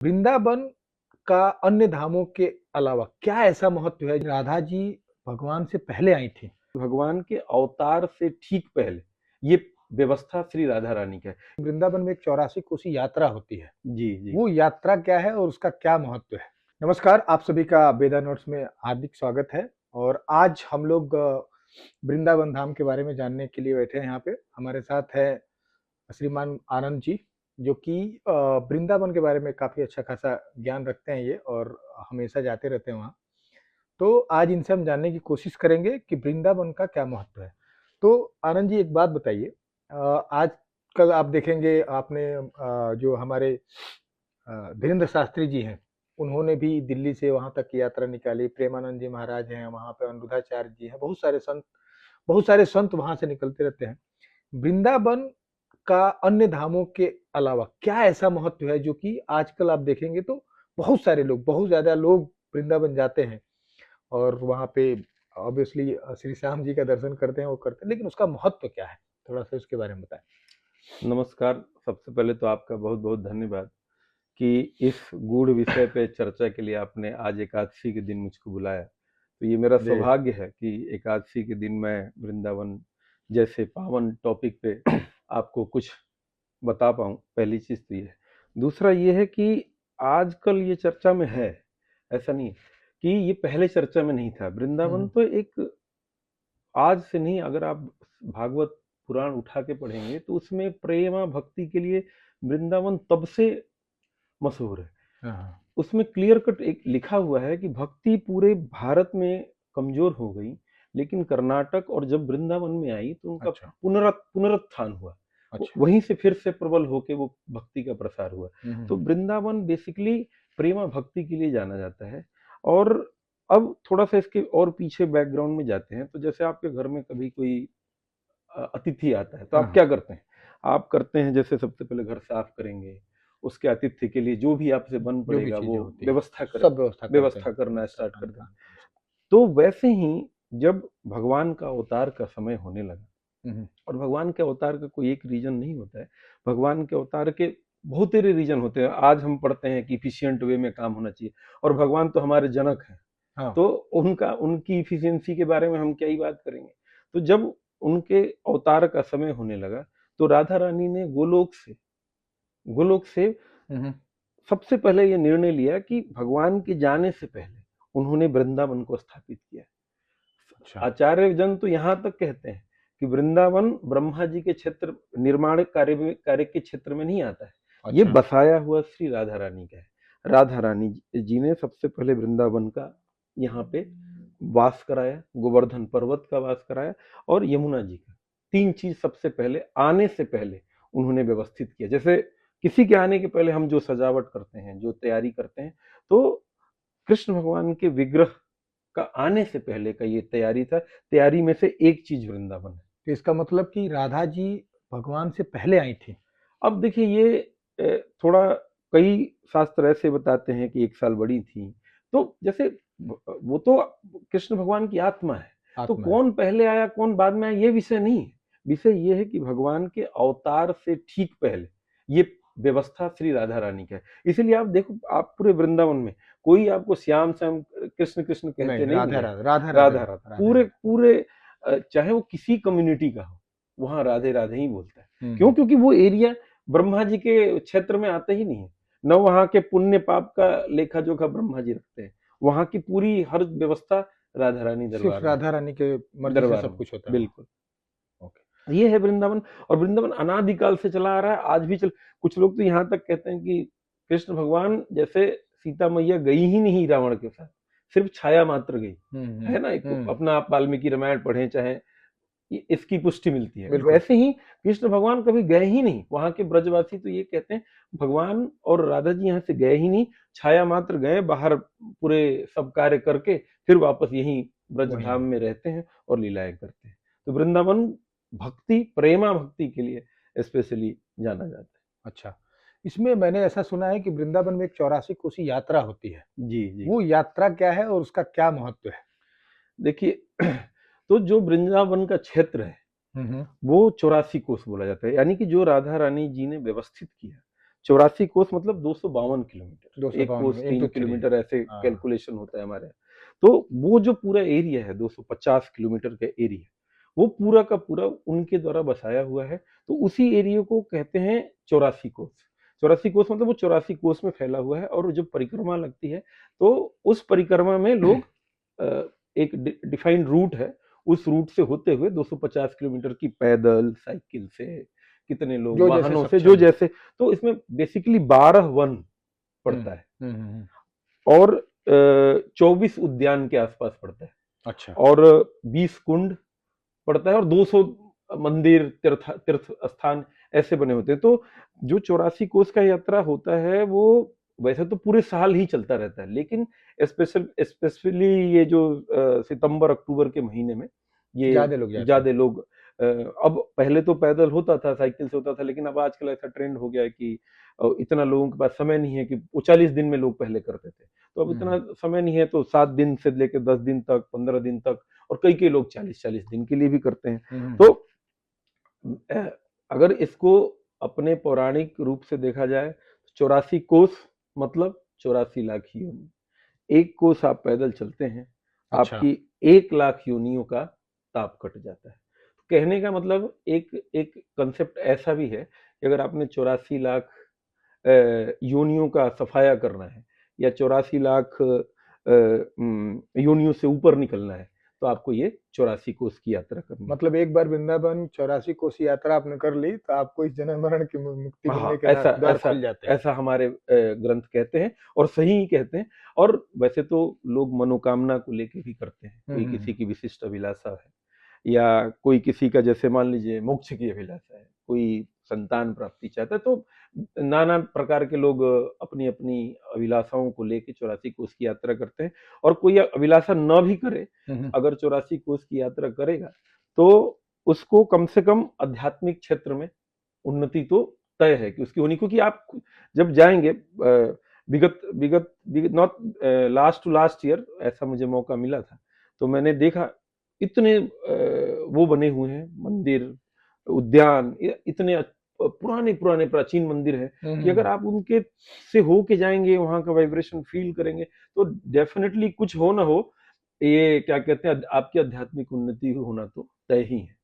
वृंदावन का अन्य धामों के अलावा क्या ऐसा महत्व है? राधा जी भगवान से पहले आई थी। भगवान के अवतार से ठीक पहले ये व्यवस्था श्री राधा रानी का है। वृंदावन में एक 84 कोसी यात्रा होती है। जी जी वो यात्रा क्या है और उसका क्या महत्व है? नमस्कार, आप सभी का वेदा नोट्स में हार्दिक स्वागत है। और आज हम लोग वृंदावन धाम के बारे में जानने के लिए बैठे हैं। यहाँ पे हमारे साथ है श्रीमान आनंद जी, जो कि वृंदावन के बारे में काफी अच्छा खासा ज्ञान रखते हैं ये, और हमेशा जाते रहते हैं वहाँ। तो आज इनसे हम जानने की कोशिश करेंगे कि वृंदावन का क्या महत्व है। तो आनंद जी, एक बात बताइए, आजकल आप देखेंगे, आपने जो हमारे धीरेन्द्र शास्त्री जी हैं, उन्होंने भी दिल्ली से वहां तक की यात्रा निकाली। प्रेमानंद जी महाराज हैं वहां पे, अनिरुद्धाचार्य जी हैं, बहुत सारे संत वहां से निकलते रहते हैं। वृंदावन का अन्य धामों के अलावा क्या ऐसा महत्व है जो कि आजकल आप देखेंगे तो बहुत ज्यादा लोग वृंदावन जाते हैं और वहाँ पे ऑब्वियसली श्री श्याम जी का दर्शन करते हैं, वो करते हैं, लेकिन उसका महत्व क्या है? थोड़ा सा उसके बारे में बताएं। नमस्कार। सबसे पहले तो आपका बहुत बहुत धन्यवाद कि इस गूढ़ विषय पे चर्चा के लिए आपने आज एकादशी के दिन मुझको बुलाया। तो ये मेरा जी। सौभाग्य है कि एकादशी के दिन मैं वृंदावन जैसे पावन टॉपिक पे आपको कुछ बता पाऊँ। पहली चीज़ तो ये है। दूसरा ये है कि आजकल ये चर्चा में है, ऐसा नहीं है कि ये पहले चर्चा में नहीं था। वृंदावन तो एक आज से नहीं, अगर आप भागवत पुराण उठा के पढ़ेंगे तो उसमें प्रेमा भक्ति के लिए वृंदावन तब से मशहूर है। हाँ। उसमें क्लियर कट एक लिखा हुआ है कि भक्ति पूरे भारत में कमजोर हो गई, लेकिन कर्नाटक और जब वृंदावन में आई तो उनका अच्छा। पुनरुत्थान हुआ। अच्छा। वहीं से फिर से प्रबल होके वो भक्ति का प्रसार हुआ। तो वृंदावन बेसिकली प्रेमा भक्ति के लिए जाना जाता है। और अब थोड़ा सा इसके और पीछे बैकग्राउंड में जाते हैं, तो जैसे आपके घर में कभी कोई अतिथि आता है तो आप क्या करते हैं? आप करते हैं जैसे सबसे पहले घर साफ करेंगे, उसके आतिथ्य के लिए जो भी आपसे बन जो भी पड़ेगा चीजें वो होती हैं, व्यवस्था सब व्यवस्था करते व्यवस्था हैं। करना व्यवस्था स्टार्ट खान कर देंगे। पान का। तो वैसे ही जब भगवान का अवतार का समय होने लगा, हम्म। और भगवान के अवतार का कोई एक रीजन नहीं होता है, भगवान के अवतार के बहुत सारे रीजन होते हैं। आज हम पढ़ते हैं कि इफिशियंट वे में काम होना चाहिए, और भगवान तो हमारे जनक हैं। हाँ। तो उनकी इफिशियंसी के बारे में हम क्या ही बात करेंगे। तो जब उनके अवतार का समय होने लगा तो राधा रानी ने गोलोक से हम्म। सबसे पहले ये निर्णय लिया कि भगवान के जाने से पहले उन्होंने वृंदावन को स्थापित किया। अच्छा। आचार्य जन तो यहाँ तक कहते हैं कि वृंदावन ब्रह्मा जी के क्षेत्र निर्माण कार्य के क्षेत्र में नहीं आता है। ये अच्छा। बसाया हुआ श्री राधा रानी का है। राधा रानी जी ने सबसे पहले वृंदावन का यहाँ पे वास कराया, गोवर्धन पर्वत का वास कराया, और यमुना जी का। तीन चीज सबसे पहले, आने से पहले उन्होंने व्यवस्थित किया। जैसे किसी के आने के पहले हम जो सजावट करते हैं, जो तैयारी करते हैं, तो कृष्ण भगवान के विग्रह का आने से पहले का ये तैयारी था। तैयारी में से एक चीज वृंदावन है। तो इसका मतलब कि राधा जी भगवान से पहले आई थी। अब देखिए ये थोड़ा, कई शास्त्र ऐसे बताते हैं कि 1 साल बड़ी थी। तो जैसे वो तो कृष्ण भगवान की आत्मा है, तो आत्मा है। कौन पहले आया कौन बाद में आया ये विषय नहीं है। विषय ये है कि भगवान के अवतार से ठीक पहले ये व्यवस्था श्री राधा रानी का है। इसीलिए आप देखो, आप पूरे वृंदावन में कोई आपको श्याम श्याम कृष्ण कृष्ण कहते नहीं राधा मिलेगा। राधा राधा राधा राधा ही, राधा राधा पूरे राधा। पूरे चाहे वो किसी कम्युनिटी का हो, वहां राधे राधे ही बोलता है। क्यों? हम्म। क्योंकि वो एरिया ब्रह्मा जी के क्षेत्र में आता ही नहीं है। न वहां के पुण्य पाप का लेखा जोखा ब्रह्मा जी रखते हैं। वहां की पूरी हर व्यवस्था राधा रानी सिर्फ दरबार में राधा रानी के मर्जी से दरबार सब में कुछ होता है वहाँ। बिल्कुल। ओके। ये है वृंदावन। और वृंदावन अनादिकाल से चला आ रहा है, आज भी चल। कुछ लोग तो यहाँ तक कहते हैं कि कृष्ण भगवान जैसे सीता मैया गई ही नहीं रावण के साथ, सिर्फ छाया मात्र गई है ना। एक हम्म। अपना आप वाल्मीकि रामायण पढ़े चाहे, इसकी पुष्टि मिलती है। बिल्कुल। वैसे ही कृष्ण भगवान कभी गए ही नहीं। वहां के ब्रजवासी तो ये कहते हैं भगवान और राधा जी यहाँ से गए ही नहीं, छाया मात्र गए बाहर, पूरे सब कार्य करके फिर वापस यहीं ब्रज वही धाम है। में रहते हैं और लीलाएं करते हैं। तो वृंदावन भक्ति, प्रेमा भक्ति के लिए स्पेशली जाना जाता है। अच्छा, इसमें मैंने ऐसा सुना है कि वृंदावन में एक 84 कोसी यात्रा होती है। जी जी। वो यात्रा क्या है और उसका क्या महत्व है? देखिए तो जो वृंदावन का क्षेत्र है हम्म। वो 84 कोस बोला जाता है, यानी कि जो राधा रानी जी ने व्यवस्थित किया। 84 कोस मतलब 252 किलोमीटर, एक 252 कोस 3 into 3 किलोमीटर, ऐसे हाँ कैलकुलेशन होता है हमारे यहाँ। तो वो जो पूरा एरिया है 250 किलोमीटर का एरिया, वो पूरा का पूरा उनके द्वारा बसाया हुआ है। तो उसी एरिया को कहते हैं 84 कोस। 84 कोस मतलब वो 84 कोस में फैला हुआ है, और जब परिक्रमा लगती है तो उस परिक्रमा में लोग एक डिफाइंड रूट है, उस रूट से होते हुए 250 किलोमीटर की पैदल, साइकिल से, कितने लोग जो जैसे वाहनों से, जो सक्षम है जैसे। तो इसमें बेसिकली 12 वन पड़ता है, और 24 उद्यान के आसपास पड़ता है, अच्छा और 20 कुंड पड़ता है, और 200 मंदिर, तीर्थ तीर्थ स्थान ऐसे बने होते हैं। तो जो 84 कोस का यात्रा होता है वो वैसे तो पूरे साल ही चलता रहता है, लेकिन स्पेशली ये जो सितंबर अक्टूबर के महीने में ये ज्यादा लोग जाते हैं ज्यादा लोग अब पहले तो पैदल होता था, साइकिल से होता था, लेकिन अब आजकल ऐसा ट्रेंड हो गया है कि इतना लोगों के पास समय नहीं है कि वो 40 दिन में लोग पहले करते थे, तो अब इतना समय नहीं है, तो 7 दिन से लेकर 10 दिन तक, 15 दिन तक, और कई कई लोग 40-40 दिन के लिए भी करते हैं। तो अगर इसको अपने पौराणिक रूप से देखा जाए, 84 कोस मतलब 84 लाख योनि। एक कोस आप पैदल चलते हैं, अच्छा आपकी 1 लाख योनियों का ताप कट जाता है। कहने का मतलब एक एक कंसेप्ट ऐसा भी है कि अगर आपने 84 लाख योनियों का सफाया करना है, या 84 लाख योनियों से ऊपर निकलना है, तो आपको ये 84 कोस की यात्रा करनी है। मतलब एक बार वृंदावन 84 कोस यात्रा आपने कर ली तो आपको इस जन्म मरण की मुक्ति मिलने हाँ, के ऐसा द्वार ऐसा खुल जाते हैं ऐसा हमारे ग्रंथ कहते हैं, और सही ही कहते हैं। और वैसे तो लोग मनोकामना को लेके भी करते हैं, कोई किसी की विशिष्ट अभिलाषा है, या कोई किसी का, जैसे मान लीजिए मोक्ष की अभिलाषा है, कोई संतान प्राप्ति चाहता है, तो नाना प्रकार के लोग अपनी अपनी अभिलाषाओं को लेके 84 कोस की यात्रा करते हैं। और कोई अभिलाषा न भी करे, अगर 84 कोस की यात्रा करेगा, तो उसको कम से कम आध्यात्मिक क्षेत्र में उन्नति तो तय है कि उसकी होनी, क्योंकि आप जब जाएंगे, विगत विगत not last to last year ऐसा मुझे मौका मिला था, तो मैंने देखा इतने वो बने हुए हैं मंदिर, उद्यान, इतने पुराने पुराने प्राचीन मंदिर हैं कि अगर आप उनके से हो के जाएंगे, वहां का वाइब्रेशन फील करेंगे, तो डेफिनेटली कुछ हो ना हो, ये क्या कहते हैं, आपकी आध्यात्मिक उन्नति होना तो तय ही है।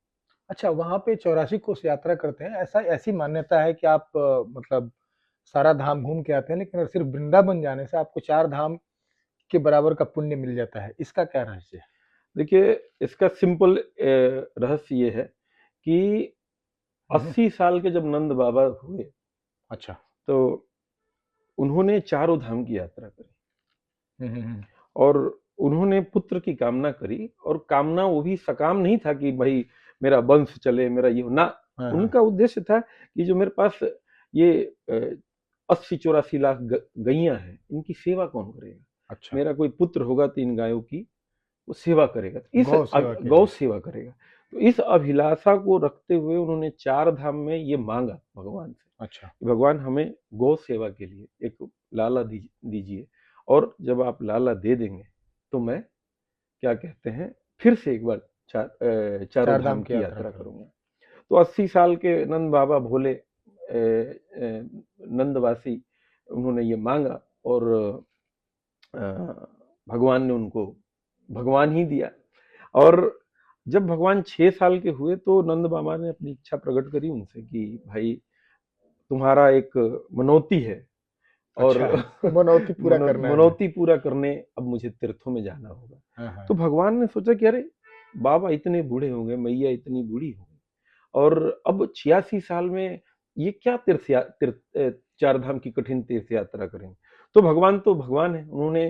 अच्छा वहां पे 84 कोस यात्रा करते हैं ऐसा ऐसी मान्यता है कि आप मतलब सारा धाम घूम के आते हैं लेकिन अगर सिर्फ वृंदावन जाने से आपको 4 धाम के बराबर का पुण्य मिल जाता है इसका क्या रहस्य है देखिए, इसका सिंपल रहस्य ये है कि 80 साल के जब नंद बाबा हुए, अच्छा तो उन्होंने चारों धाम की यात्रा करी, हम्म और उन्होंने पुत्र की कामना करी, और कामना वो भी सकाम नहीं था कि भाई मेरा वंश चले, मेरा ये हो ना। हाँ हाँ उनका उद्देश्य था कि जो मेरे पास ये 80-84 लाख गैया हैं, इनकी सेवा कौन करेगा, अच्छा मेरा कोई पुत्र होगा तो इन गायों की वो सेवा करेगा, इस गौ सेवा के गौ लिए सेवा करेगा। तो इस अभिलाषा को रखते हुए उन्होंने 4 धाम में ये मांगा भगवान से अच्छा कि भगवान हमें गौ सेवा के लिए एक लाला दीजिए, और जब आप लाला दे देंगे तो मैं, क्या कहते हैं, फिर से एक बार चारों 4 धाम धाम की की यात्रा यात्रा करो करूंगा। तो 80 साल के नंद बाबा भोले नंदवासी, उन्होंने ये मांगा, और भगवान ने उनको भगवान ही दिया। और जब भगवान 6 साल के हुए, तो नंद बाबा ने अपनी इच्छा प्रकट करी उनसे कि भाई तुम्हारा एक मनौती है, और अच्छा मनौती पूरा करना है हमें मनौती पूरा करने अब मुझे तीर्थों में जाना होगा। हाँ हाँ तो भगवान ने सोचा कि अरे बाबा इतने बूढ़े हो गए, मैया इतनी बूढ़ी हो गई, और अब 86 साल में ये क्या चार धाम की कठिन तीर्थ यात्रा करेंगे। तो भगवान है, उन्होंने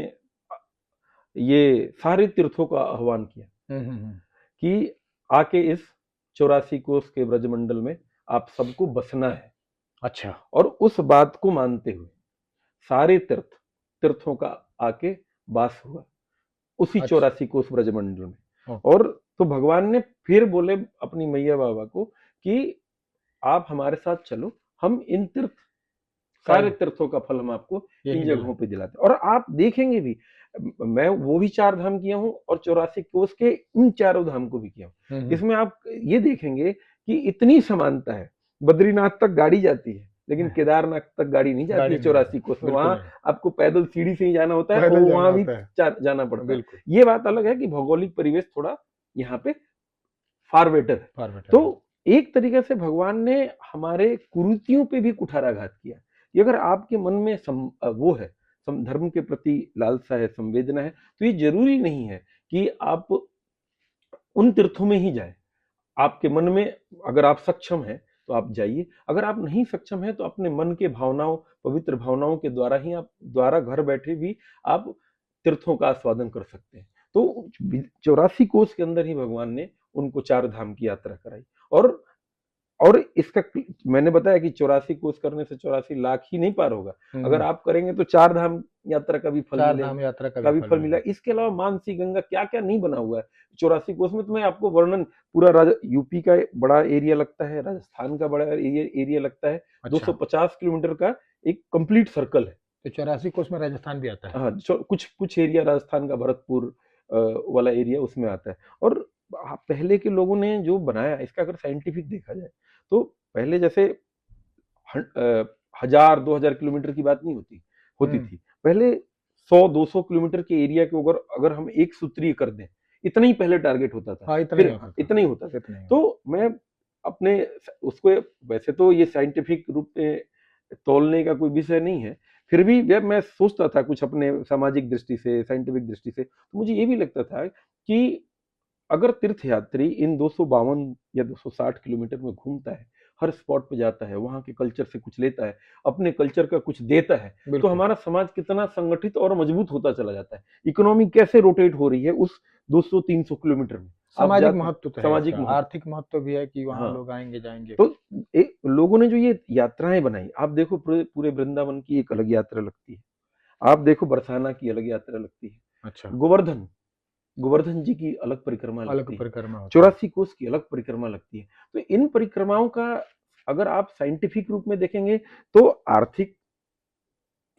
ये सारे तीर्थों का आह्वान किया हम्म कि आके इस 84 कोस के ब्रजमंडल में आप सबको बसना है। अच्छा और उस बात को मानते हुए सारे तीर्थों का आके वास हुआ उसी अच्छा 84 कोस ब्रजमंडल में। ओके और तो भगवान ने फिर बोले अपनी मैया बाबा को कि आप हमारे साथ चलो, हम इन सारे तीर्थों का फल हम आपको इन यही जगहों मिला पे दिलाते हैं। और आप देखेंगे भी, मैं वो भी 4 धाम किया हूँ, और 84 कोस के इन चारों धाम को भी किया हूँ। इसमें आप ये देखेंगे कि इतनी समानता है, बद्रीनाथ तक गाड़ी जाती है, लेकिन नहीं, केदारनाथ तक गाड़ी नहीं जाती गाड़ी है नहीं 84 जाती, कोस में, बिल्कुल वहां नहीं, आपको पैदल सीढ़ी से ही जाना होता है, और पैदल जाना वहां भी होता है, जाना पड़ता है। बिल्कुल, ये बात अलग है कि भौगोलिक परिवेश थोड़ा यहाँ पे फार बेटर है। फार बेटर तो है। एक तरीके से भगवान ने हमारे कुरीतियों पे भी कुठाराघात किया कि अगर आपके मन में वो है, धर्म के प्रति लालसा है, संवेदना है, तो ये जरूरी नहीं है कि आप उन तीर्थों में ही जाए। आपके मन में अगर आप सक्षम हैं तो आप जाइए, अगर आप नहीं सक्षम हैं तो अपने मन के भावनाओं, पवित्र भावनाओं के द्वारा ही आप द्वारा घर बैठे भी आप तीर्थों का आस्वादन कर सकते हैं। तो 84 कोस के अंदर ही भगवान ने उनको 4 धाम की यात्रा कराई। और इसका मैंने बताया कि 84 कोस करने से 84 लाख ही नहीं पार होगा, अगर आप करेंगे तो 4 धाम यात्रा का भी फल चार मिलेगा, धाम यात्रा का भी फल मिला। मिलेगा। इसके अलावा मानसी गंगा क्या क्या नहीं बना हुआ है 84 कोस में, तो मैं आपको वर्णन पूरा यूपी का बड़ा एरिया लगता है, राजस्थान का बड़ा एरिया लगता है, अच्छा, 250 किलोमीटर का एक कंप्लीट सर्कल है। तो 84 कोस में राजस्थान भी आता है। हाँ, कुछ कुछ एरिया राजस्थान का भरतपुर वाला एरिया उसमें आता है। और पहले के लोगों ने जो बनाया, इसका अगर साइंटिफिक देखा जाए तो पहले जैसे 1000-2000 किलोमीटर की बात नहीं होती थी। पहले 100-200 किलोमीटर के एरिया को अगर अगर हम एक सूत्रीय कर दें, इतना ही पहले टारगेट होता था। हाँ, इतना ही फिर होता था, इतना ही होता था। इतना ही होता। तो मैं अपने उसको, वैसे तो ये साइंटिफिक रूप में तोलने का कोई विषय नहीं है, फिर भी जब मैं सोचता था कुछ अपने सामाजिक दृष्टि से, साइंटिफिक दृष्टि से, तो मुझे ये भी लगता था कि अगर तीर्थयात्री इन 252 या 260 किलोमीटर में घूमता है, हर स्पॉट पे जाता है, वहाँ के कल्चर से कुछ लेता है, अपने कल्चर का कुछ देता है, तो बिल्कुल, हमारा समाज कितना संगठित और मजबूत होता चला जाता है। इकोनॉमी कैसे रोटेट हो रही है उस 200-300 किलोमीटर में। आप सामाजिक जाते, महत्व तो है सामाजिक इसका, महत्व। आर्थिक महत्व भी है कि वहाँ हाँ, लोग आएँगे, जाएँगे। तो लोगों ने जो ये यात्राएं बनाई, आप देखो पूरे पूरे वृंदावन की एक अलग यात्रा लगती है, आप देखो बरसाना की अलग यात्रा लगती है, अच्छा, गोवर्धन गोवर्धन जी की अलग परिक्रमा अलग लगती है, परिक्रमा होती है। 84 कोस की अलग परिक्रमा लगती है। तो इन परिक्रमाओं का अगर आप साइंटिफिक रूप में देखेंगे तो आर्थिक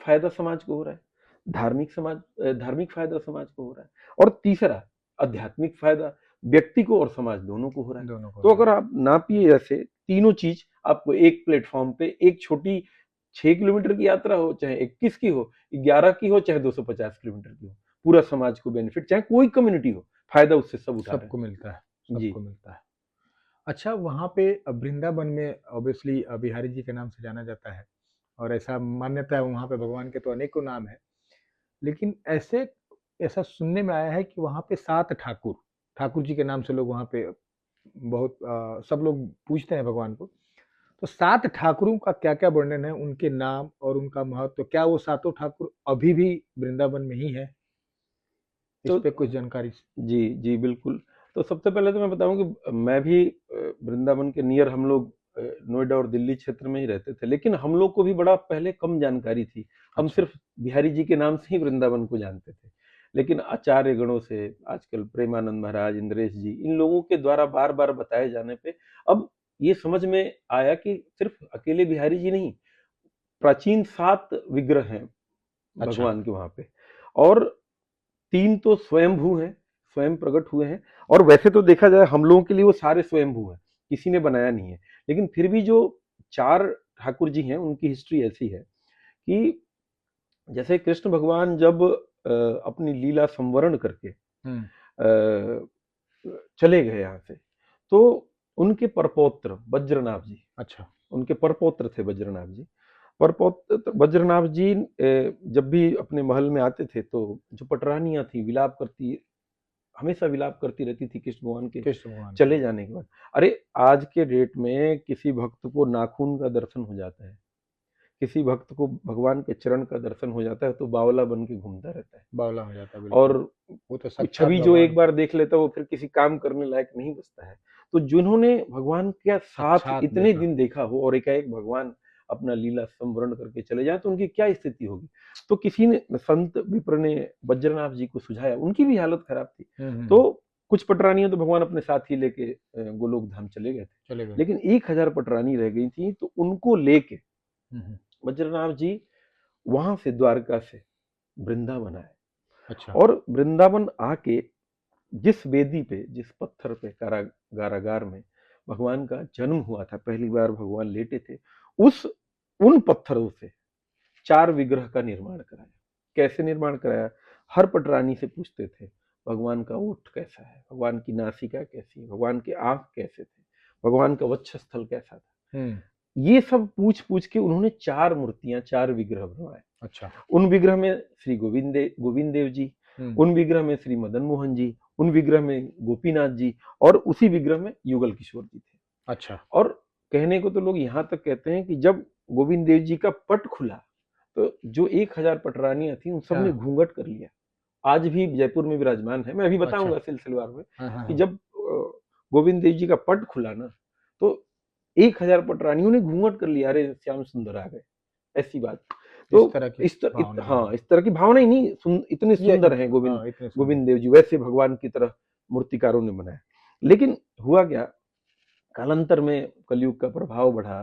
फायदा समाज को हो रहा है, धार्मिक फायदा समाज को हो रहा है, और तीसरा आध्यात्मिक फायदा व्यक्ति को और समाज दोनों को हो रहा है। दोनों को हो तो रहा है। अगर आप नापिए ऐसे तीनों चीज आपको एक प्लेटफॉर्म पे, एक छोटी 6 किलोमीटर की यात्रा हो, चाहे 21 की हो, 11 की हो, चाहे 250 किलोमीटर की हो, पूरा समाज को बेनिफिट, चाहे कोई कम्युनिटी हो, फायदा उससे सब उठा रहे सबको मिलता है, हैं। जी। सबको मिलता है। अच्छा, वहाँ पे वृंदावन में ऑब्वियसली बिहारी जी के नाम से जाना जाता है और ऐसा मान्यता है वहाँ पे भगवान के तो अनेकों नाम हैं। लेकिन ऐसा सुनने में आया है कि वहाँ पे 7 ठाकुर, ठाकुर जी के नाम से लोग वहाँ पे बहुत सब लोग पूजते हैं भगवान को। तो 7 ठाकुरों का क्या-क्या वर्णन है, उनके नाम और उनका महत्व? क्या वो सातों ठाकुर अभी भी वृंदावन में ही हैं? इस तो पे कुछ जानकारी? जी, जी, बिल्कुल। तो सबसे पहले तो मैं बताऊँ कि मैं भी वृंदावन के नियर, हम लोग नोएडा और दिल्ली क्षेत्र में ही रहते थे, लेकिन हम लोग को भी बड़ा पहले कम जानकारी थी। हम अच्छा, सिर्फ बिहारी जी के नाम से ही वृंदावन को जानते थे। लेकिन आचार्य गणों से, आजकल प्रेमानंद महाराज, इंद्रेश जी, इन लोगों के द्वारा बार-बार बताए जाने पे अब ये समझ में आया कि सिर्फ अकेले बिहारी जी नहीं, प्राचीन 7 विग्रह हैं अच्छा, भगवान के वहाँ पे, और 3 तो स्वयंभू हैं, स्वयं प्रकट हुए हैं। और वैसे तो देखा जाए हम लोगों के लिए वो सारे स्वयंभू हैं, किसी ने बनाया नहीं है। लेकिन फिर भी जो 4 ठाकुर जी हैं, उनकी हिस्ट्री ऐसी है कि जैसे कृष्ण भगवान जब अपनी लीला संवरण करके हुँ, चले गए यहाँ से, तो उनके परपौत्र वज्रनाभ जी, अच्छा, उनके परपौत्र थे वज्रनाभ जी। परपौत्र वज्रनाभ जी जब भी अपने महल में आते थे तो जो पटरानियां थी विलाप करती, हमेशा विलाप करती रहती थी कृष्ण भगवान के कृष्ण भगवान के चले लिए। जाने के बाद। अरे आज के डेट में किसी भक्त को नाखून का दर्शन हो जाता है, किसी भक्त को भगवान के चरण का दर्शन हो जाता है, तो बावला बन के घूमता रहता है। बावला हो जाता है, बिल्कुल। और वो तो कुछ साक्षात छवि जो भगवान एक को बार देख लेता है वो फिर किसी काम करने लायक नहीं बचता है। तो जिन्होंने भगवान के साथ साक्षात इतने देखा। दिन देखा हो और एकाएक भगवान अपना लीला संवरण करके चले जाए तो उनकी क्या स्थिति होगी। तो किसी ने, संत विप्र ने बज्रनाभ जी को सुझाया, उनकी भी हालत खराब थी। हुँ, हुँ, हुँ, तो कुछ पटरानियां तो भगवान अपने साथ ही लेके गोलोक धाम चले गए थे, चले गए। लेकिन 1000 पटरानी रह गई थी, तो उनको लेके हुँ, हुँ, बज्रनाभ जी वहां से द्वारका से वृंदावन आए। अच्छा, और वृंदावन आके जिस वेदी पे, जिस पत्थर पे, कारागार में भगवान का जन्म हुआ था, पहली बार भगवान लेटे थे, उस उन पत्थरों से 4 विग्रह का निर्माण कराया। कैसे निर्माण कराया? हर पटरानी से पूछते थे भगवान का ओठ कैसा है, भगवान की नासिका कैसी है, भगवान के आंख कैसे थे, भगवान का वक्षस्थल कैसा था। ये सब पूछ पूछ के उन्होंने 4 मूर्तियां, 4 विग्रह बनवाए। अच्छा। उन विग्रह में श्री गोविंद देव जी, उन विग्रह में श्री मदन मोहन जी, उन विग्रह में गोपीनाथ जी, और उसी विग्रह में युगल किशोर जी थे। अच्छा। और कहने को तो लोग यहां तक कहते हैं कि जब गोविंद देव जी का पट खुला तो जो 1000 पटरानियां थी उन सब ने घूंघट कर लिया। आज भी जयपुर में विराजमान है। मैं अभी बताऊंगा सिलसिलेवार में कि जब गोविंद देव जी का पट खुला ना तो 1000 पटरानियों ने घूंघट कर लिया, अरे श्याम सुंदर आ गए, ऐसी बात। तो इस तरह की भावना ही नहीं, इतने सुंदर हैं गोविंद देव जी, वैसे भगवान की तरह मूर्तिकारों ने बनाया। लेकिन हुआ क्या, कालांतर में कलयुग का प्रभाव बढ़ा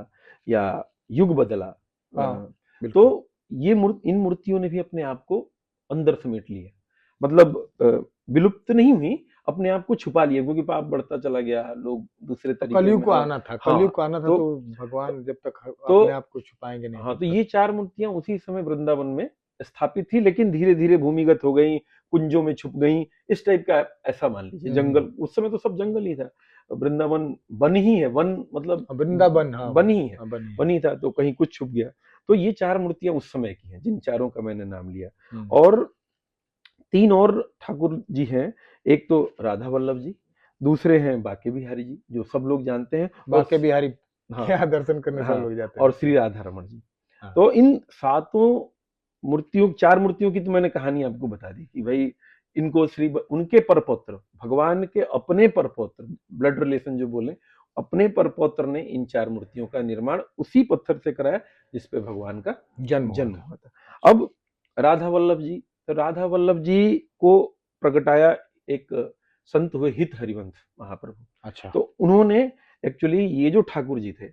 या युग बदला, तो ये इन मूर्तियों ने भी अपने आप को अंदर समेट लिया। मतलब विलुप्त नहीं हुई, अपने आप को छुपा लिया, क्योंकि पाप बढ़ता चला गया, लोग दूसरे तरीके कलयुग को आना था। कलयुग को आना था तो भगवान जब तक अपने आप को छुपाएंगे नहीं। हाँ, तो ये 4 मूर्तियां उसी समय वृंदावन में स्थापित थी, लेकिन धीरे धीरे भूमिगत हो गई, कुंजों में छुप गई, इस टाइप का ऐसा मान लीजिए। जंगल, उस समय तो सब जंगल ही था, वृंदावन वन ही है, वन मतलब वृंदावन वन ही है, वन ही था, तो कहीं कुछ छुप गया। तो ये 4 मूर्तियां उस समय की हैं, जिन चारों का मैंने नाम लिया। और 3 और ठाकुर जी हैं, एक तो राधा वल्लभ जी, दूसरे हैं बांके बिहारी जी, जो सब लोग जानते हैं। बांके बिहारी क्या दर्शन करने सब लोग जाते हैं। और श्री राधा रमण जी। तो इन 7 मूर्तियों, 4 मूर्तियों की तो मैंने कहानी आपको बता दी कि भाई इनको उनके परपौत्र, भगवान के अपने परपौत्र, ब्लड रिलेशन जो बोले, अपने परपौत्र ने इन 4 मूर्तियों का निर्माण उसी पत्थर से कराया जिसपे भगवान का जन्म हुआ था। अब राधा वल्लभ जी, तो राधा वल्लभ जी को प्रगटाया एक संत हुए हित हरिवंश महाप्रभु। अच्छा। तो उन्होंने एक्चुअली ये जो ठाकुर जी थे,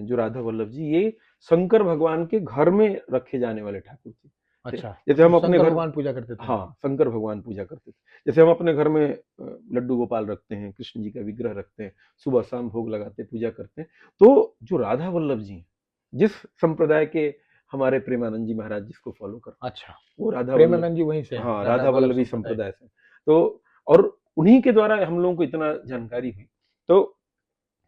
जो राधा वल्लभ जी, ये शंकर भगवान के घर में रखे जाने वाले ठाकुर थे। अच्छा। जैसे हम अपने घर भगवान पूजा करते थे। हाँ, शंकर भगवान पूजा करते थे। जैसे हम अपने घर में लड्डू गोपाल रखते हैं, कृष्ण जी का विग्रह रखते हैं, सुबह शाम भोग लगाते, पूजा करते हैं। तो जो राधा वल्लभ जी, जिस संप्रदाय के हमारे प्रेमानंद जी महाराज जिसको फॉलो करते, अच्छा, वो राधा प्रेमानंद जी वहीं से, हाँ, राधा वल्लभी संप्रदाय से। तो और उन्हीं के द्वारा हम लोगों को इतना जानकारी हुई। तो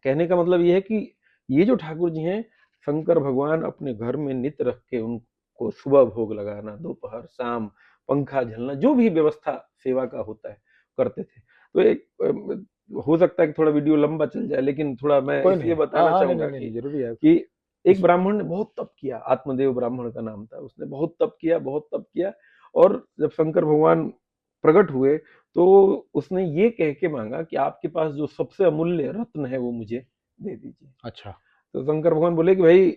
कहने का मतलब ये है कि ये जो ठाकुर जी हैं, शंकर भगवान अपने घर में नित्य रख के उनको सुबह भोग लगाना, दोपहर शाम पंखा झलना, जो भी व्यवस्था सेवा का होता है करते थे। तो एक हो सकता है कि थोड़ा वीडियो लंबा चल जाए, लेकिन थोड़ा मैं इसलिए बताना चाहूंगा कि एक ब्राह्मण ने बहुत तप किया, आत्मदेव ब्राह्मण का नाम था, उसने बहुत तप किया, और जब शंकर भगवान प्रकट हुए तो उसने ये कह के मांगा कि आपके पास जो सबसे अमूल्य रत्न है वो मुझे दे दीजिए। अच्छा। तो शंकर भगवान बोले कि भाई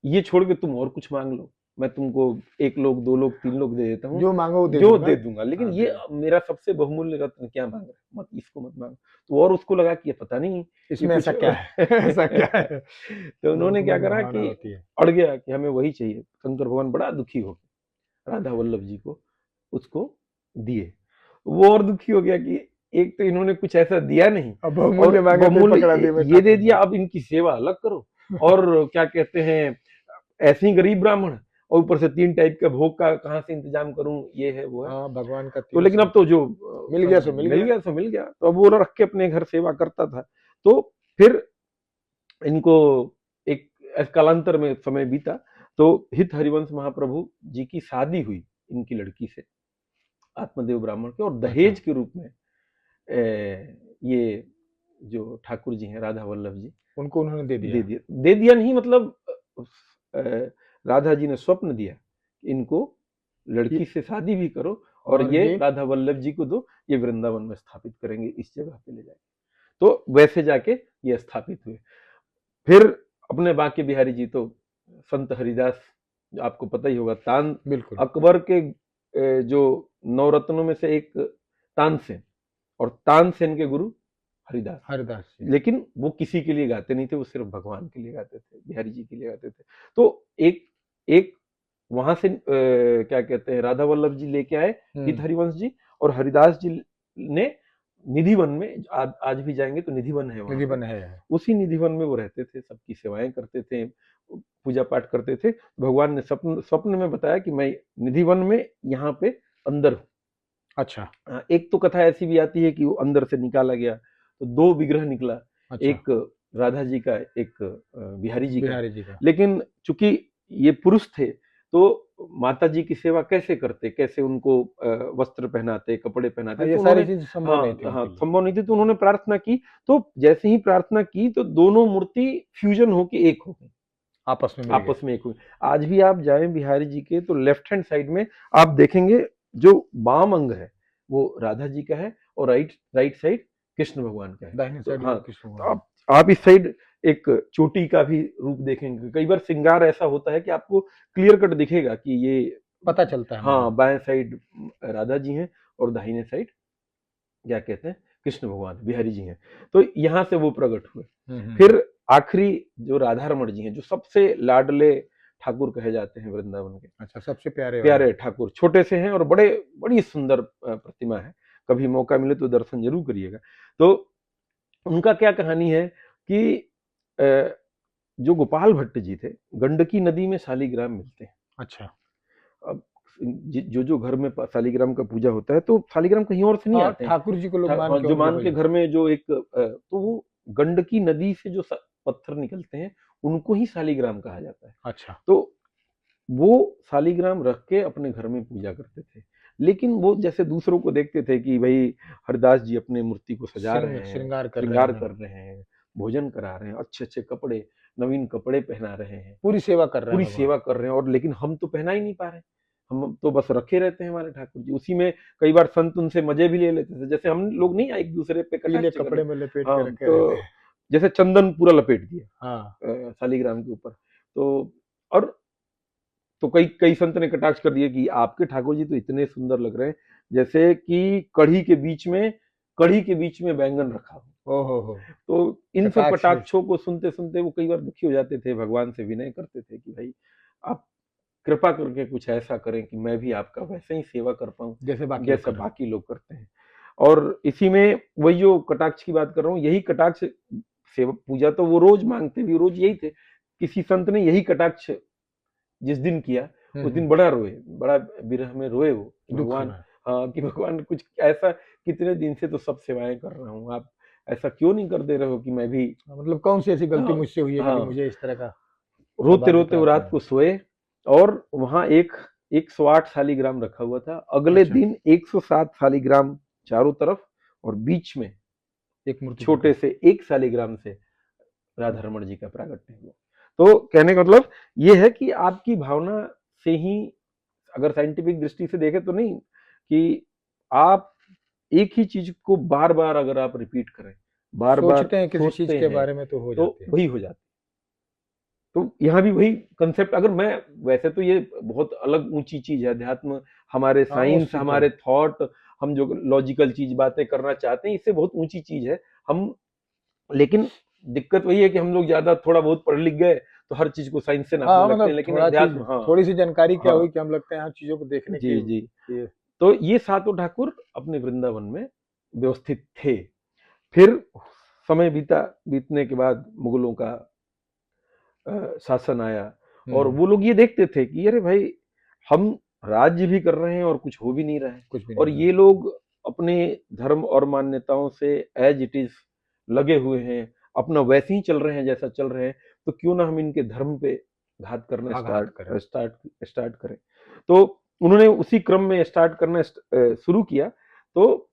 ये छोड़ के तुम और कुछ मांग लो, मैं तुमको 1 लोक 2 लोक 3 लोक दे देता हूँ, जो मांगो जो दे दूंगा, लेकिन ये मेरा सबसे बहुमूल्य रत्न क्या मांग रहा है, मत इसको मत मांग। तो और उसको लगा कि ये पता नहीं इसमें ऐसा क्या है ऐसा क्या है। तो उन्होंने क्या करा कि अड़ गया कि हमें वही चाहिए। शंकर भगवान बड़ा दुखी हो गए, राधा वल्लभ जी को उसको दिए। वो और दुखी हो गया कि एक तो इन्होंने कुछ ऐसा दिया नहीं, बहुमूल्य ये दे दिया, अब इनकी सेवा अलग करो। और क्या कहते हैं, ऐसे ही गरीब ब्राह्मण, और ऊपर से 3 टाइप के भोग का कहाँ से इंतजाम करूं, ये है वो है। भगवान का तो लेकिन अब तो जो मिल गया सो मिल गया। तो अब वो रख के अपने घर सेवा करता था। तो फिर इनको एक कालांतर में समय बीता, तो हित हरिवंश महाप्रभु जी की शादी हुई इनकी लड़की से, आत्मदेव ब्राह्मण के, और दहेज के रूप में ये जो ठाकुर जी हैं राधा वल्लभ जी, उनको उन्होंने दे दिया नहीं, मतलब राधा जी ने स्वप्न दिया इनको लड़की से शादी भी करो और ये राधा वल्लभ जी को दो, ये वृंदावन में स्थापित करेंगे, इस जगह पे ले जाएंगे। तो वैसे जाके ये स्थापित हुए। फिर अपने बांके बिहारी जी तो संत हरिदास, आपको पता ही होगा, तान अकबर के जो 9 रत्नों में से एक तानसेन, और तानसेन के गुरु हरिदास, लेकिन वो किसी के लिए गाते नहीं थे, वो सिर्फ भगवान के लिए गाते थे, बिहारी जी के लिए गाते थे। तो एक वहां से क्या कहते हैं, राधा वल्लभ जी लेके आए हित हरिवंश जी, और हरिदास जी ने निधिवन में आज भी जाएंगे तो निधिवन है वहाँ पे। निधिवन है। उसी निधिवन में वो रहते थे, सबकी सेवाएं करते थे, पूजा पाठ करते थे। भगवान ने स्वप्न में बताया कि मैं निधिवन में यहाँ पे अंदर हूँ। अच्छा। एक तो कथा ऐसी भी आती है कि वो अंदर से निकाला गया तो 2 विग्रह निकला। अच्छा। एक राधा जी का, एक बिहारी जी का। जी का। लेकिन चूंकि ये पुरुष थे तो माता जी की सेवा कैसे करते, कैसे उनको वस्त्र पहनाते, कपड़े पहनाते, ये तो सारी उन्होंने चीज संभव नहीं थी उनके लिए। संभव नहीं थी। तो उन्होंने प्रार्थना की, तो जैसे ही प्रार्थना की तो दोनों मूर्ति फ्यूजन होके एक हो गई, आपस में एक हुई। आज भी आप जाएं बिहारी जी के तो लेफ्ट हैंड साइड में आप देखेंगे जो वाम अंग है वो राधा जी का है और राइट साइड कृष्ण भगवान का है। दाहिने साइड हाँ, कृष्ण तो भगवान। आप इस साइड एक चोटी का भी रूप देखेंगे। कई बार श्रृंगार ऐसा होता है कि आपको क्लियर कट दिखेगा कि ये पता चलता है। हाँ, बाएं साइड राधा जी हैं और दाहिने साइड क्या कहते हैं कृष्ण भगवान बिहारी जी हैं। तो यहाँ से वो प्रकट हुए। फिर आखिरी जो राधा रमण जी हैं, जो सबसे लाडले ठाकुर कहे जाते हैं वृंदावन के। अच्छा, सबसे प्यारे ठाकुर, छोटे से हैं और बड़ी सुंदर प्रतिमा है। कभी मौका मिले तो दर्शन जरूर करिएगा। तो उनका क्या कहानी है कि जो गोपाल भट्ट जी थे, गंडकी नदी में शालिग्राम मिलते हैं। अच्छा। अब जो घर में शालिग्राम का पूजा होता है तो शालिग्राम कहीं और से नहीं आते हैं। ठाकुर जी को लोग मान के, जो मान के घर में जो एक तो वो गंडकी नदी से जो पत्थर निकलते हैं उनको ही शालिग्राम कहा जाता है। अच्छा। तो वो शालिग्राम रख के अपने घर में पूजा करते थे। लेकिन वो जैसे दूसरों को देखते थे कि भाई हरदास जी अपने मूर्ति को सजा रहे हैं, श्रृंगार कर रहे हैं, भोजन करा रहे हैं, अच्छे कपड़े, नवीन कपड़े पहना रहे हैं, पूरी सेवा कर रहे हैं, और लेकिन हम तो पहना ही नहीं पा रहे। हम तो बस रखे रहते हैं हमारे ठाकुर जी। उसी में कई बार संत उनसे मजे भी ले लेते थे। जैसे हम लोग नहीं एक दूसरे पे पीले कपड़े में लपेट के रखे तो रहते हैं। जैसे चंदन पूरा लपेट दिया हाँ। शालिग्राम के ऊपर। तो और तो कई संत ने कटाक्ष कर दिया कि आपके ठाकुर जी तो इतने सुंदर लग रहे हैं जैसे कि कढ़ी के बीच में बैंगन रखा हो। ओहो। तो इन सब कटाक्षों को सुनते सुनते वो कई बार दुखी हो जाते थे, भगवान से विनय करते थे कि भाई आप कृपा करके कुछ ऐसा करें कि मैं भी आपका वैसे ही सेवा कर पाऊं जैसे बाकी लोग करते हैं। और इसी में वही जो कटाक्ष की बात कर रहा हूँ, यही कटाक्ष सेवा पूजा तो वो रोज मांगते भी रोज यही थे। किसी संत ने यही कटाक्ष जिस दिन किया उस दिन बड़ा विरह में रोए वो भगवान। हाँ, कि भगवान कुछ ऐसा, कितने दिन से तो सब सेवाएं कर रहा हूँ, आप ऐसा क्यों नहीं कर दे रहे हो कि मैं भी, मतलब कौन सी ऐसी गलती मुझसे हुई है कि मुझे इस तरह का। रोते रोते वो रात को सोए और वहां 108 शालिग्राम रखा हुआ था। अगले दिन 107 शालिग्राम चारों तरफ और बीच में एक छोटे से 1 शालिग्राम से राधा रमण जी का प्रागट्य हुआ। तो कहने का मतलब ये है कि आपकी भावना से ही, अगर साइंटिफिक दृष्टि से देखें तो नहीं, कि आप एक ही चीज को बार बार अगर आप रिपीट करें, बार बार सोचते हैं किसी चीज के बारे में, तो वही हो जाती है। तो यहाँ भी वही कंसेप्ट, अगर मैं वैसे तो ये बहुत अलग ऊंची चीज है अध्यात्म, हमारे साइंस, हमारे थॉट, हम जो लॉजिकल चीज बातें करना चाहते हैं, इससे बहुत ऊंची चीज है हम। लेकिन दिक्कत वही है कि हम लोग ज्यादा थोड़ा बहुत पढ़ लिख गए तो हर चीज को साइंस से नापने लगते हैं। लेकिन अध्यात्म, थोड़ी सी जानकारी क्या हुई कि हम लगते हैं चीजों को देखने जी। तो ये सातों ठाकुर अपने वृंदावन में व्यवस्थित थे। फिर समय बीतने के बाद मुगलों का शासन आया और वो लोग ये देखते थे कि अरे भाई हम राज्य भी कर रहे हैं और कुछ हो भी नहीं रहा है, और ये लोग अपने धर्म और मान्यताओं से एज इट इज लगे हुए हैं, अपना वैसे ही चल रहे हैं जैसा चल रहे हैं, तो क्यों ना हम इनके धर्म पे घात करना स्टार्ट करें। तो उन्होंने उसी क्रम में स्टार्ट करना शुरू किया। तो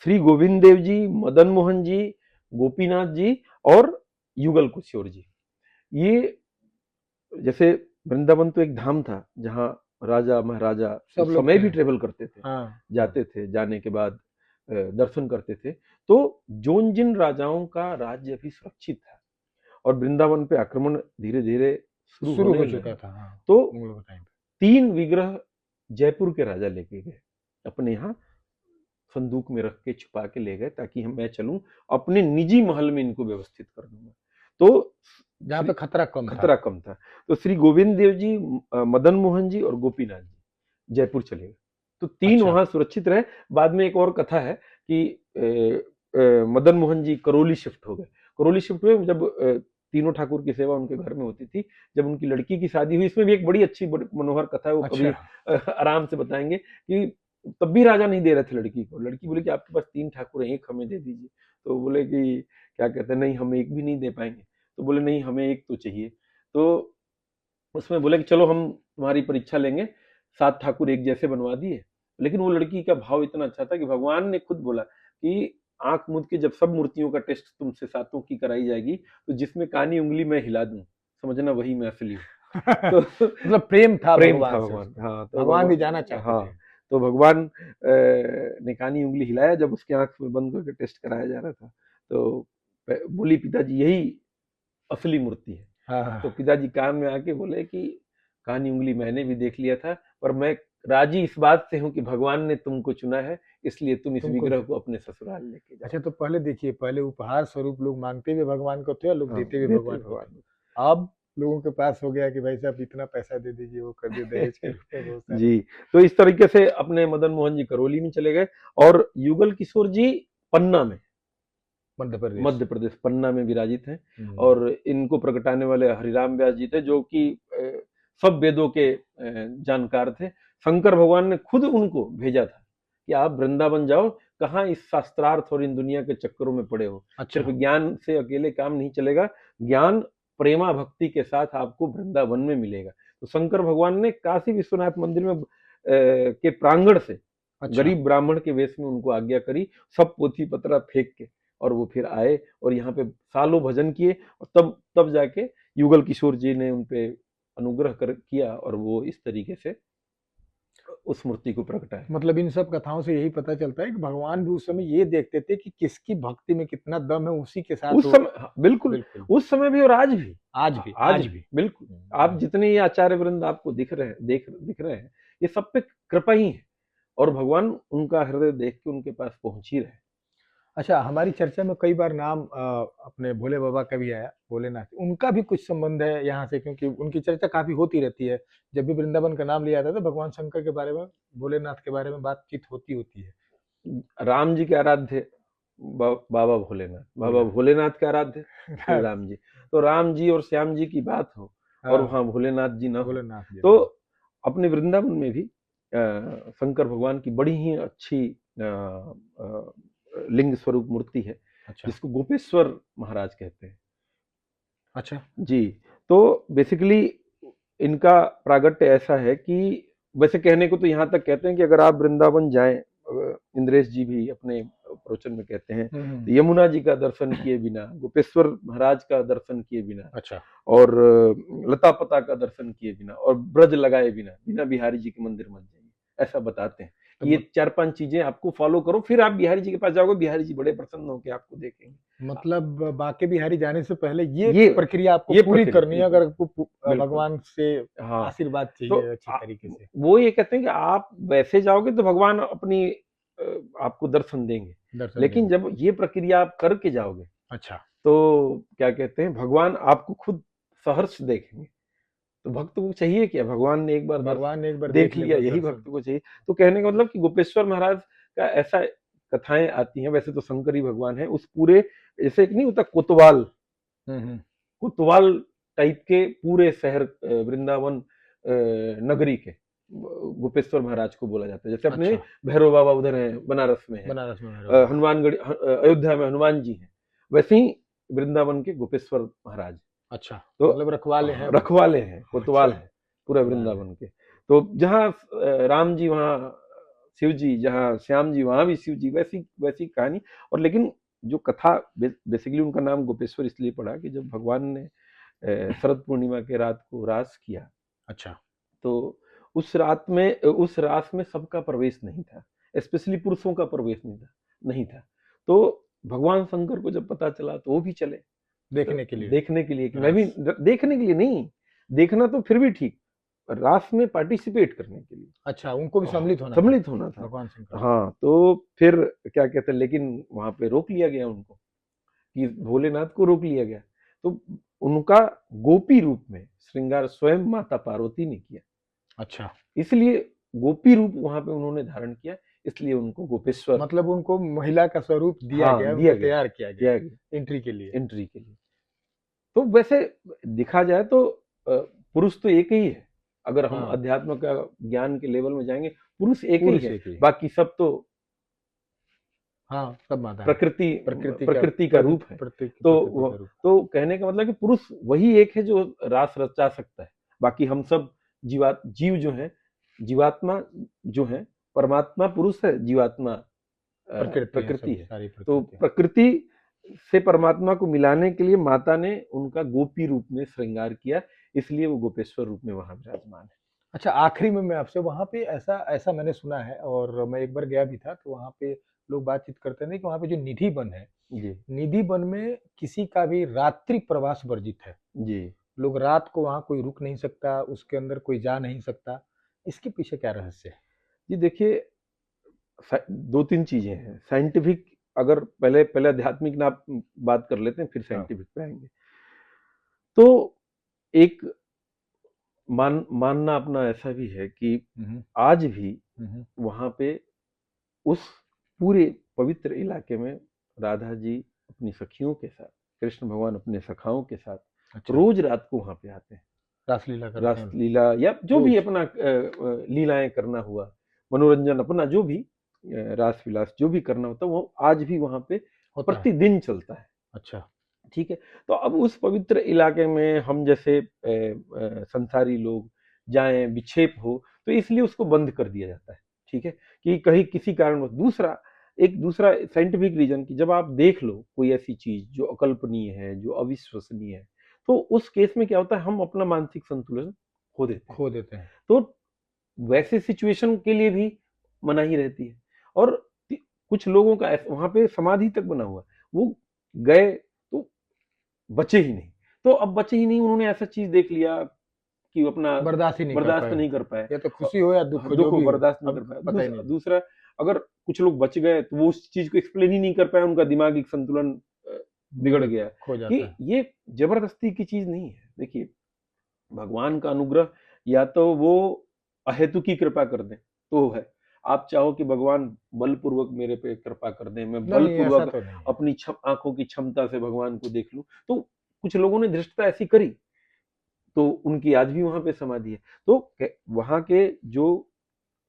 श्री गोविंद देव जी, मदन मोहन जी, गोपीनाथ जी और युगल किशोर जी, ये जैसे वृंदावन तो एक धाम था जहाँ राजा महाराजा उस समय भी ट्रेवल करते थे, जाते थे, जाने के बाद दर्शन करते थे। तो जिन राजाओं का राज्य अभी सुरक्षित था और वृंदावन पे आक्रमण धीरे धीरे शुरू हो चुका था, तो 3 विग्रह जयपुर के राजा लेके गए, अपने यहाँ संदूक में रख के छुपा के ले गए, ताकि मैं चलूं अपने निजी महल में इनको व्यवस्थित कर दूंगा। तो जहाँ पे खतरा कम था। तो श्री गोविंद देव जी, मदन मोहन जी और गोपीनाथ जी जयपुर चले गए। तो 3 अच्छा। वहां सुरक्षित रहे। बाद में एक और कथा है कि मदन मोहन जी करौली शिफ्ट हो गए। करौली शिफ्ट हुए जब तीनों ठाकुर की सेवा उनके घर में होती थी, जब उनकी लड़की की शादी हुई। इसमें भी एक बड़ी अच्छी मनोहर कथा है, वो कभी अच्छा। आराम से बताएंगे कि तब भी राजा नहीं दे रहे थे लड़की को। लड़की बोली कि आपके पास 3 ठाकुर हैं, एक हमें दे दीजिए। तो बोले कि क्या कहते हैं, नहीं हम एक भी नहीं दे पाएंगे। तो बोले नहीं हमें एक तो चाहिए। तो उसमें बोले कि चलो हम तुम्हारी परीक्षा लेंगे, 7 ठाकुर एक जैसे बनवा दिए। लेकिन वो लड़की का भाव इतना अच्छा था कि भगवान ने खुद बोला कि आंख मूंद के जब सब मूर्तियों का टेस्ट तुमसे 7 की कराई जाएगी, तो जिसमें कानी उंगली मैं हिला दूं, समझना वही मैं असली हूँ। तो मतलब प्रेम था प्रेम था भगवान से भगवान, उसको, हाँ। तो भगवान भी जाना भगवान, चाहते थे। हाँ, तो भगवान ने कानी उंगली हिलाया जब उसके आंख में बंद करके टेस्ट कराया जा रहा था। तो बोली पिताजी यही असली मूर्ति है। हाँ तो हाँ। पिताजी काम में आके बोले कि कानी उंगली मैंने भी देख लिया था, पर मैं राजी इस बात से हूं कि भगवान ने तुमको चुना है, इसलिए तुम इस तुमको विग्रह को अपने ससुराल लेके जाओ। अच्छा, तो पहले देखिए, पहले उपहार स्वरूप लोग मांगते भी भगवान को थे और लोग हाँ, देते भी देते भगवान को थे। भगवान अब लोगों के पास हो गया कि भाई साहब इतना पैसा दे दीजिए, वो कर दिए दहेज के रूप में बहुत सारे। जी। तो इस तरीके से अपने मदन मोहन जी करौली में चले गए, और युगल किशोर जी पन्ना में, मध्य प्रदेश। मध्य प्रदेश पन्ना में विराजित हैं। हम्म। और इनको प्रगटाने वाले हरिराम व्यास जी थे, जो कि सब वेदों के जानकार थे। शंकर भगवान ने खुद उनको भेजा था कि आप वृंदावन जाओ, कहाँ इस शास्त्रार्थ और इन दुनिया के चक्करों में पड़े हो। सिर्फ अच्छा। ज्ञान से अकेले काम नहीं चलेगा, ज्ञान प्रेमा भक्ति के साथ आपको वृंदावन में मिलेगा। तो शंकर भगवान ने काशी विश्वनाथ मंदिर में के प्रांगण से अच्छा। गरीब ब्राह्मण के वेश में उनको आज्ञा करी, सब पोथी पत्रा फेंक के, और वो फिर आए और यहाँ पे सालों भजन किए, और तब तब जाके युगल किशोर जी ने उनपे अनुग्रह कर किया, और वो इस तरीके से उस मूर्ति को प्रगटाए। मतलब इन सब कथाओं से यही पता चलता है कि भगवान भी उस समय ये देखते थे कि किसकी भक्ति में कितना दम है, उसी के साथ उस वो। समय, हाँ, बिल्कुल, बिल्कुल। उस समय भी और आज भी, आज भी, आज आज भी भी। बिल्कुल। आप जितने ये आचार्य वृंद आपको दिख रहे हैं, ये सब पे कृपा ही है, और भगवान उनका हृदय देख के उनके पास पहुंच ही रहे। अच्छा, हमारी चर्चा में कई बार नाम अपने भोले बाबा का भी आया, भोलेनाथ, उनका भी कुछ संबंध है यहाँ से, क्योंकि उनकी चर्चा काफी होती रहती है। जब भी वृंदावन का नाम लिया जाता है तो भगवान शंकर के बारे में, भोलेनाथ के बारे में बातचीत होती होती है। राम जी के आराध्य बाबा भोलेनाथ, बाबा भोलेनाथ। भोलेनाथ के आराध्य श्री राम जी। तो राम जी और श्याम जी की बात हो, और हाँ। वहां भोलेनाथ जी ना हो, भोलेनाथ जी तो ना। अपने वृंदावन में भी शंकर भगवान की बड़ी ही अच्छी अ, लिंग स्वरूप मूर्ति है, अच्छा। जिसको गोपेश्वर महाराज कहते हैं। अच्छा। जी। तो बेसिकली इनका प्रागट्य ऐसा है कि, वैसे कहने को तो यहाँ तक कहते हैं कि अगर आप वृंदावन जाएं, इंद्रेश जी भी अपने प्रवचन में कहते हैं, तो हम्म। यमुना जी का दर्शन किए बिना, गोपेश्वर महाराज का दर्शन किए बिना, अच्छा। और लता पता का दर्शन किए बिना, और ब्रज लगाए बिना, बिना बिहारी जी के मंदिर मत जाइए, ऐसा बताते हैं तो कि ये 4-5 चीजें आपको फॉलो करो, फिर आप बिहारी जी के पास जाओगे, बिहारी जी बड़े प्रसन्न होकर आपको देखेंगे। मतलब बांके बिहारी जाने से पहले ये ये प्रक्रिया आपको ये पूरी प्रक्रिया करनी है, बिल्कुल, अगर आपको बिल्कुल। भगवान से हाँ, आशीर्वाद तो चाहिए अच्छी तरीके से। वो ये कहते हैं कि आप वैसे जाओगे तो भगवान अपनी आपको दर्शन देंगे, दर्शन लेकिन देंगे। जब ये प्रक्रिया आप करके जाओगे, अच्छा। तो क्या कहते हैं, भगवान आपको खुद सहर्ष देखेंगे। तो भक्त को चाहिए क्या, भगवान ने एक बार भगवान ने एक बार देख देख ले लिया, बस यही दर्शन। भक्त को चाहिए। तो कहने का मतलब कि गोपेश्वर महाराज का ऐसा कथाएं आती हैं, वैसे तो शंकर ही भगवान है, उस पूरे, जैसे एक नहीं होता कोतवाल, हम्म। कोतवाल टाइप के पूरे शहर वृंदावन नगरी के गोपेश्वर महाराज को बोला जाता है। जैसे अपने अच्छा। भैरव बाबा उधर हैं, बनारस में है, बनारस में भैरव बाबा। हनुमानगढ़, अयोध्या में हनुमान जी हैं, वैसे ही वृंदावन के गोपेश्वर महाराज। अच्छा, तो मतलब रखवाले हैं वो। रखवाले हैं, अच्छा। कोतवाल हैं पूरा वाले। वृंदावन के। तो जहाँ राम जी वहाँ शिव जी, जहाँ श्याम जी वहाँ भी शिव जी, वैसी वैसी कहानी। और लेकिन जो कथा, बेसिकली उनका नाम गोपेश्वर इसलिए पड़ा कि जब भगवान ने शरद पूर्णिमा के रात को रास किया, अच्छा। तो उस रास में सबका प्रवेश नहीं था, स्पेशली पुरुषों का प्रवेश नहीं था। तो भगवान शंकर को जब पता चला तो वो भी चले, तो देखने के लिए। देखने के लिए कि मैं भी, रास। देखने के लिए नहीं, देखना तो फिर भी ठीक, रास में पार्टिसिपेट करने के लिए अच्छा, उनको भी सम्मिलित होना था सम्मिलित होना था। भगवान शंकर को। हाँ, तो फिर क्या कहते हैं, लेकिन वहां पे रोक लिया गया उनको, कि भोलेनाथ को रोक लिया गया। तो उनका गोपी रूप में श्रृंगार स्वयं माता पार्वती ने किया, अच्छा। इसलिए गोपी रूप वहां पे उन्होंने धारण किया, इसलिए उनको गोपेश्वर मतलब उनको महिला का स्वरूप दिया हाँ गया, दिया उनको गया, तैयार किया गया दिया गया एंट्री के लिए। एंट्री के लिए। तो वैसे दिखा जाए तो पुरुष तो एक ही है, अगर हम हाँ, अध्यात्म का ज्ञान के लेवल में जाएंगे, पुरुष एक ही पुरुष है, एक ही है। बाकी सब तो हाँ, सब माता है। प्रकृति प्रकृति का प्रकृति का रूप है। तो प्रकृति का रूप। तो कहने का मतलब कि पुरुष वही एक है जो रास रचा सकता है, बाकी हम सब जीव जो है, जीवात्मा जो है, परमात्मा पुरुष है, जीवात्मा प्रकृति है, प्रकृति सब है। सारी तो प्रकृति है। प्रकृति से परमात्मा को मिलाने के लिए माता ने उनका गोपी रूप में श्रृंगार किया, इसलिए वो गोपेश्वर रूप में वहां विराजमान है। अच्छा, आखिरी में मैं आपसे, वहाँ पे ऐसा ऐसा मैंने सुना है और मैं एक बार गया भी था, तो वहाँ पे लोग बातचीत करते थे कि वहाँ पे जो निधि वन है, जी निधि वन में किसी का भी रात्रि प्रवास वर्जित है। जी लोग रात को वहाँ कोई रुक नहीं सकता, उसके अंदर कोई जा नहीं सकता। इसके पीछे क्या रहस्य है? जी देखिए, दो तीन चीजें हैं साइंटिफिक, अगर पहले पहले आध्यात्मिक ना बात कर लेते हैं, फिर हाँ। साइंटिफिक पे आएंगे। तो एक मानना अपना ऐसा भी है कि आज भी वहां पे उस पूरे पवित्र इलाके में राधा जी अपनी सखियों के साथ, कृष्ण भगवान अपने सखाओं के साथ अच्छा, रोज रात को वहां पे आते हैं। रासलीला करते हैं रासलीला या जो भी रोज। अपना लीलाएं करना हुआ, मनोरंजन अपना जो भी रास विलास जो भी करना होता है, वो आज भी वहां पे होता है। प्रतिदिन चलता है। अच्छा। ठीक है। तो अब उस पवित्र इलाके में हम जैसे संसारी लोग जाएं, विक्षेप हो, तो इसलिए उसको बंद कर दिया जाता है। ठीक है, कि कहीं किसी कारण। दूसरा, एक दूसरा साइंटिफिक रीजन, कि जब आप देख लो कोई ऐसी चीज जो अकल्पनीय है, जो अविश्वसनीय है, तो उस केस में क्या होता है, हम अपना मानसिक संतुलन खो देते हैं। खो देते हैं। तो वैसे सिचुएशन के लिए भी मनाही रहती है। और कुछ लोगों का वहां पे समाधि तक बना हुआ है, वो गए तो बचे ही नहीं। तो अब बचे ही नहीं, उन्होंने ऐसा चीज देख लिया कि वो अपना बर्दाश्त ही नहीं कर बर्दाश्त पाए नहीं वो। कर पाए। या तो खुशी हो या दुख हो, दुख जो को भी हो, बर्दाश्त नहीं कर अब पाया। पता ही नहीं। दूसरा, अगर कुछ लोग बच गए तो वो उस चीज को एक्सप्लेन ही नहीं कर पाए, उनका दिमागी संतुलन बिगड़ गया। खो कि जाता है। ये जबरदस्ती की चीज नहीं है। देखिए, भगवान का अनुग्रह या तो वो अहेतु की कृपा कर दें तो है, आप चाहो कि भगवान बलपूर्वक मेरे पे कृपा कर दें, मैं नहीं, ऐसा बलपूर्वक तो नहीं है। अपनी आंखों की क्षमता से भगवान को देख लूं, तो कुछ लोगों ने धृष्टता ऐसी करी, तो उनकी आज भी वहां पे समाधि है। तो वहां के जो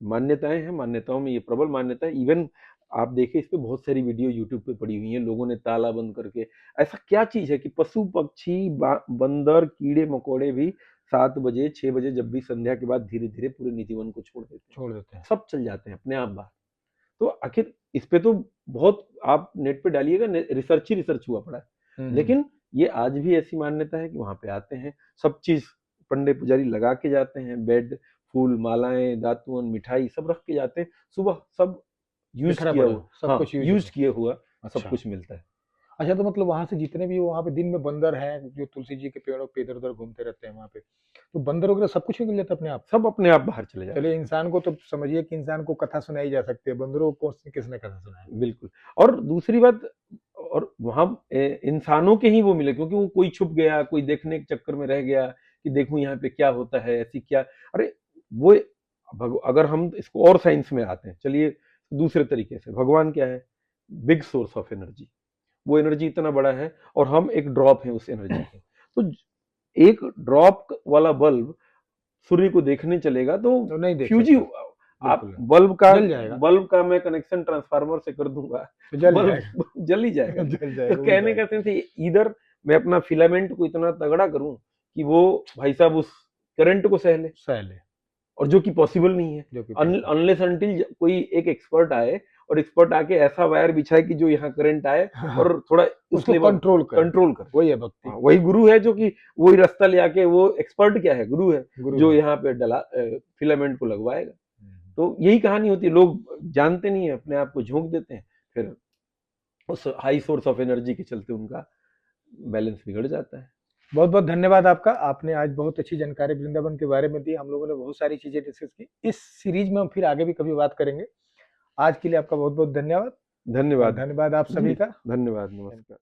मान्यताएं हैं, मान्यताओं में ये प्रबल मान्यता है। इवन आप देखें, इस पे बहुत सारी वीडियो यूट्यूब पे पड़ी हुई हैं, लोगों ने ताला बंद करके। ऐसा क्या चीज है कि पशु पक्षी बंदर कीड़े मकोड़े भी 7 बजे 6 बजे जब भी संध्या के बाद धीरे धीरे पूरे निधिवन को छोड़ देते हैं, छोड़ देते हैं। सब चल जाते हैं अपने आप बाहर। तो आखिर इस पे तो बहुत, आप नेट पे डालिएगा, रिसर्च ही रिसर्च हुआ पड़ा है। लेकिन ये आज भी ऐसी मान्यता है कि वहां पे आते हैं, सब चीज पंडे पुजारी लगा के जाते हैं, बेड, फूल, मालाएं, दातुन, मिठाई सब रख के जाते हैं। सुबह सब यूज बिखरा किया पड़ा हुआ, सब हाँ कुछ यूज यूज होता है। किया हुआ सब अच्छा। कुछ मिलता है। अच्छा, तो मतलब वहां से जितने भी वहां पे दिन में बंदर हैं, जो तुलसी जी के पेड़ों पे इधर उधर घूमते रहते हैं वहां पे, तो बंदर वगैरह सब कुछ निकल जाता है अपने आप? सब अपने आप बाहर चले जाते चलिए, हैं। इंसान को तो समझिए कि इंसान को कथा सुनाई जा सकती है, बंदरों को किसने कथा सुनाई? बिल्कुल। और दूसरी बात, और वहां इंसानों के ही वो मिले, क्योंकि वो कोई छुप गया, कोई देखने के चक्कर में रह गया कि देखूं यहाँ पे क्या होता है, ऐसी क्या। अरे वो अगर हम इसको और साइंस में आते हैं, चलिए दूसरे तरीके से, भगवान क्या है, बिग सोर्स ऑफ एनर्जी। वो एनर्जी इतना बड़ा है और हम एक ड्रॉप है उस एनर्जी के। तो एक ड्रॉप वाला बल्ब सूर्य को देखने चलेगा तो तो नहीं देख फ्यूज ही, सकता। आप बिल्कुल। जल जाएगा। बल्ब का मैं कनेक्शन ट्रांसफार्मर से कर दूंगा, तो जल बल्ब जाएगा। जल ही जाएगा ना। जल तो जाएगा, बुझ कहने का जाएगा। सेंस है, इधर मैं अपना फिलामेंट को इतना तगड़ा करूं कि वो भाई साहब उस करंट को सह ले, सैले। और जो कि पॉसिबल नहीं है। जो कि possible। अनलेस अनटिल कोई एक एक्सपर्ट आए, और एक्सपर्ट आके ऐसा वायर बिछाए कि जो यहाँ करंट आए हाँ, और थोड़ा उस उसको लेवल कंट्रोल करे। कंट्रोल करे। वही है भक्ति। हाँ, वही गुरु है, जो कि वही रास्ता ले आके, वो एक्सपर्ट क्या है, गुरु है, गुरु जो है। यहाँ पे डला फिलामेंट को लगवाएगा। तो यही कहानी होती है, लोग जानते नहीं है, अपने आप को झोंक देते हैं, फिर उस हाई सोर्स ऑफ एनर्जी के चलते उनका बैलेंस बिगड़ जाता है। बहुत बहुत धन्यवाद आपका। आपने आज बहुत अच्छी जानकारी वृंदावन के बारे में दी। हम लोगों ने बहुत सारी चीजें डिस्कस की। इस सीरीज में हम फिर आगे भी कभी बात करेंगे। आज के लिए आपका बहुत बहुत धन्यवाद। और धन्यवाद धन्यवाद आप जी, सभी का। धन्यवाद, नमस्कार।